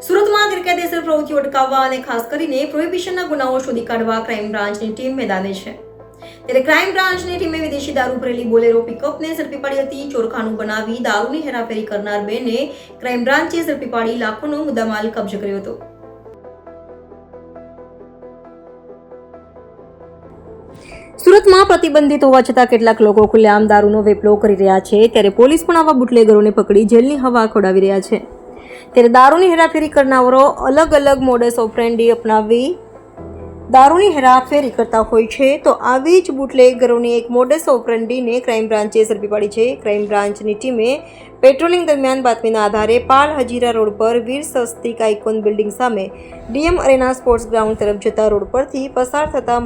સુરતમાં ગેરકાયદેસર પ્રવૃત્તિઓ અટકાવવા અને ખાસ કરીને પ્રોહિબિશનના ગુનાઓ શોધી કાઢવા ક્રાઇમ બ્રાન્ચની ટીમ મેદાને છે। ત્યારે ક્રાઇમ બ્રાન્ચની ટીમે વિદેશી દારૂ ભરેલી બોલેરો પિકઅપને ઝડપી પાડી હતી। ચોરખાનું બનાવી દારૂની હેરાફેરી કરનાર બેને ક્રાઇમ બ્રાન્ચે ઝડપી પાડી લાખોનો મુદ્દામાલ કબજે કર્યો હતો। સુરતમાં પ્રતિબંધિત હોવા છતાં કેટલાક લોકો ખુલ્લેઆમ દારૂનો વેપલો કરી રહ્યા છે, ત્યારે પોલીસ પણ આવા બુટલેગરોને પકડી જેલની હવા ખોડાવી રહ્યા છે। ત્યારે દારૂની હેરાફેરી કરનારો અલગ અલગ મોડસ ઓપરેન્ડી અપનાવી દારૂની હેરાફેરી કરતા હોય છે, તો આવી જ બુટલેગરોની એક મોડસ ઓપરેન્ડીને ક્રાઇમ બ્રાન્ચે ઝડપી પાડી છે। ક્રાઇમ બ્રાન્ચની ટીમે પેટ્રોલિંગ દરમિયાન બાતમીના આધારે પાલ હજીરા રોડ પર વીર સ્વસ્તિક આઇકોન બિલ્ડિંગ સામે ડીએમ અરેના સ્પોર્ટ્સ ગ્રાઉન્ડ તરફ જતા રોડ પરથી પસાર થતા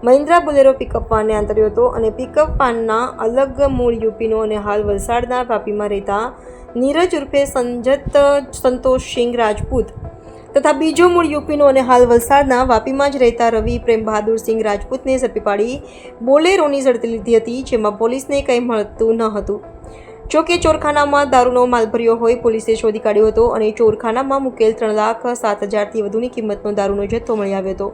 મહિન્દ્રા બોલેરો પિકઅપ વાનને આંતર્યો હતો અને પિકઅપ વાનના અલગ મૂળ યુપીનો અને હાલ વલસાડના વાપીમાં રહેતા નીરજ ઉર્ફે સંતોષસિંહ રાજપૂત તથા બીજો મૂળ યુપીનો અને હાલ વલસાડના વાપીમાં જ રહેતા રવિ પ્રેમ બહાદુરસિંહ રાજપૂતને ઝડપી પાડી બોલેરોની ઝડપી લીધી હતી, જેમાં પોલીસને કંઈ મળતું ન હતું। જોકે ચોરખાનામાં દારૂનો માલ ભર્યો હોય પોલીસે શોધી કાઢ્યો હતો અને ચોરખાનામાં મૂકેલ 3,07,000થી વધુની કિંમતનો દારૂનો જથ્થો મળી આવ્યો હતો,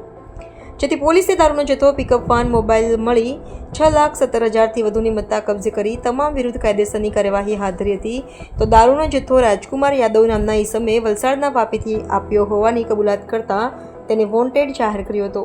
જેથી પોલીસે દારૂનો જથ્થો, પિકઅપ વાન, મોબાઈલ મળી 6,17,000થી વધુની મત્તા કબજે કરી તમામ વિરુદ્ધ કાયદેસરની કાર્યવાહી હાથ ધરી હતી। તો દારૂનો જથ્થો રાજકુમાર યાદવ નામના ઈસમે વલસાડના વાપીથી આપ્યો હોવાની કબૂલાત કરતા તેને વોન્ટેડ જાહેર કર્યો હતો।